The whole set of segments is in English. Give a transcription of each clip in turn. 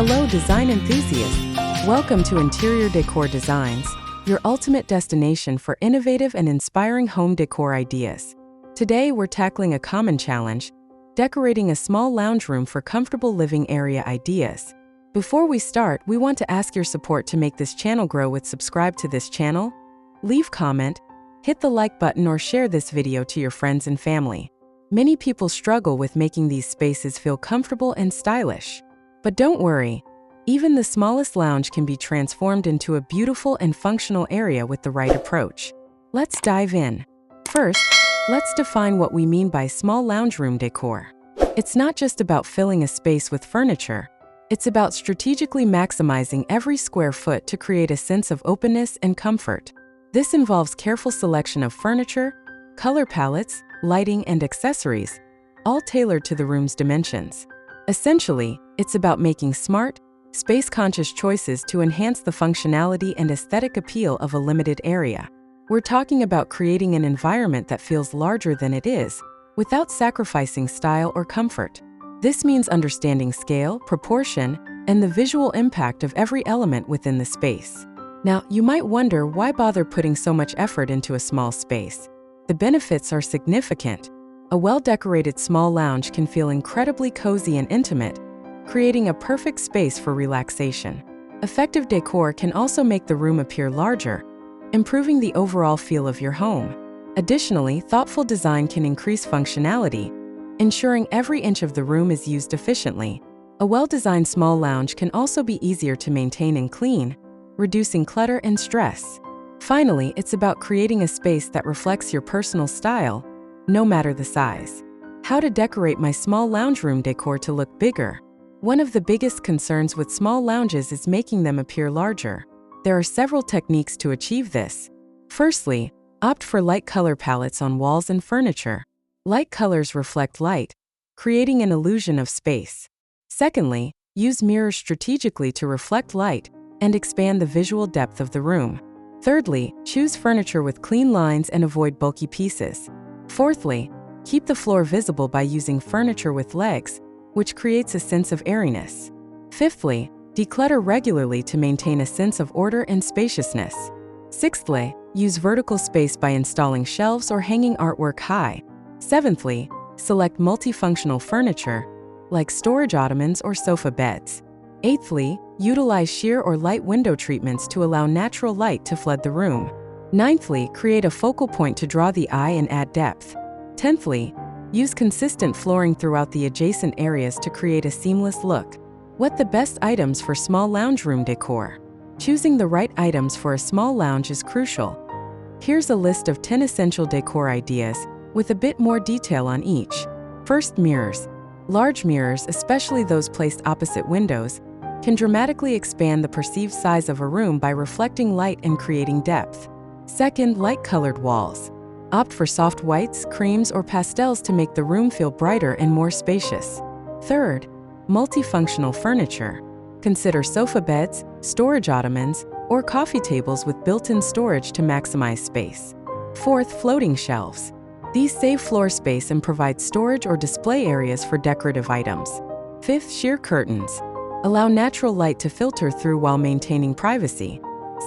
Hello, design enthusiasts. Welcome to Interior Decor Designs, your ultimate destination for innovative and inspiring home decor ideas. Today, we're tackling a common challenge, decorating a small lounge room for comfortable living area ideas. Before we start, we want to ask your support to make this channel grow. Subscribe to this channel, leave comment, hit the like button, or share this video to your friends and family. Many people struggle with making these spaces feel comfortable and stylish. But don't worry, even the smallest lounge can be transformed into a beautiful and functional area with the right approach. Let's dive in. First, let's define what we mean by small lounge room decor. It's not just about filling a space with furniture. It's about strategically maximizing every square foot to create a sense of openness and comfort. This involves careful selection of furniture, color palettes, lighting, and accessories, all tailored to the room's dimensions. Essentially, it's about making smart, space-conscious choices to enhance the functionality and aesthetic appeal of a limited area. We're talking about creating an environment that feels larger than it is, without sacrificing style or comfort. This means understanding scale, proportion, and the visual impact of every element within the space. Now, you might wonder, why bother putting so much effort into a small space? The benefits are significant. A well-decorated small lounge can feel incredibly cozy and intimate, creating a perfect space for relaxation. Effective decor can also make the room appear larger, improving the overall feel of your home. Additionally, thoughtful design can increase functionality, ensuring every inch of the room is used efficiently. A well-designed small lounge can also be easier to maintain and clean, reducing clutter and stress. Finally, it's about creating a space that reflects your personal style, no matter the size. How to decorate my small lounge room decor to look bigger? One of the biggest concerns with small lounges is making them appear larger. There are several techniques to achieve this. Firstly, opt for light color palettes on walls and furniture. Light colors reflect light, creating an illusion of space. Secondly, use mirrors strategically to reflect light and expand the visual depth of the room. Thirdly, choose furniture with clean lines and avoid bulky pieces. Fourthly, keep the floor visible by using furniture with legs, which creates a sense of airiness. Fifthly, declutter regularly to maintain a sense of order and spaciousness. Sixthly, use vertical space by installing shelves or hanging artwork high. Seventhly, select multifunctional furniture, like storage ottomans or sofa beds. Eighthly, utilize sheer or light window treatments to allow natural light to flood the room. Ninthly, create a focal point to draw the eye and add depth. Tenthly, use consistent flooring throughout the adjacent areas to create a seamless look. What the best items for small lounge room decor? Choosing the right items for a small lounge is crucial. Here's a list of 10 essential decor ideas, with a bit more detail on each. First, mirrors. Large mirrors, especially those placed opposite windows, can dramatically expand the perceived size of a room by reflecting light and creating depth. Second, light-colored walls. Opt for soft whites, creams, or pastels to make the room feel brighter and more spacious. Third, multifunctional furniture. Consider sofa beds, storage ottomans, or coffee tables with built-in storage to maximize space. Fourth, floating shelves. These save floor space and provide storage or display areas for decorative items. Fifth, sheer curtains. Allow natural light to filter through while maintaining privacy.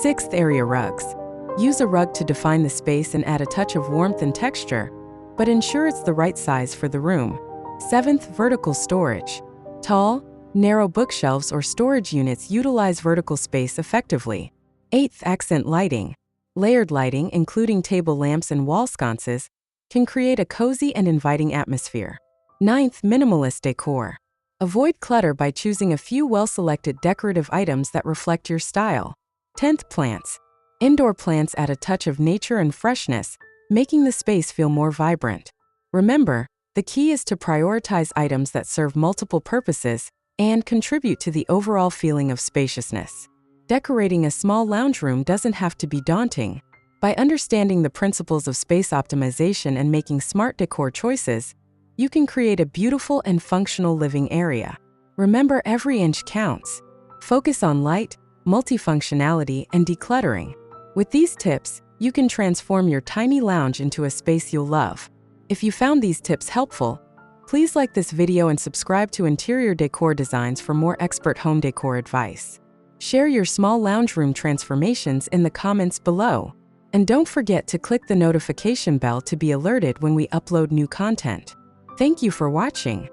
Sixth, area rugs. Use a rug to define the space and add a touch of warmth and texture, but ensure it's the right size for the room. Seventh, vertical storage. Tall, narrow bookshelves or storage units utilize vertical space effectively. Eighth, accent lighting. Layered lighting, including table lamps and wall sconces, can create a cozy and inviting atmosphere. Ninth, minimalist decor. Avoid clutter by choosing a few well-selected decorative items that reflect your style. 10th, plants. Indoor plants add a touch of nature and freshness, making the space feel more vibrant. Remember, the key is to prioritize items that serve multiple purposes and contribute to the overall feeling of spaciousness. Decorating a small lounge room doesn't have to be daunting. By understanding the principles of space optimization and making smart decor choices, you can create a beautiful and functional living area. Remember, every inch counts. Focus on light, multifunctionality, and decluttering. With these tips, you can transform your tiny lounge into a space you'll love. If you found these tips helpful, Please like this video and subscribe to Interior Decor Designs for more expert home decor advice. Share your small lounge room transformations in the comments below. And don't forget to click the notification bell to be alerted when we upload new content. Thank you for watching.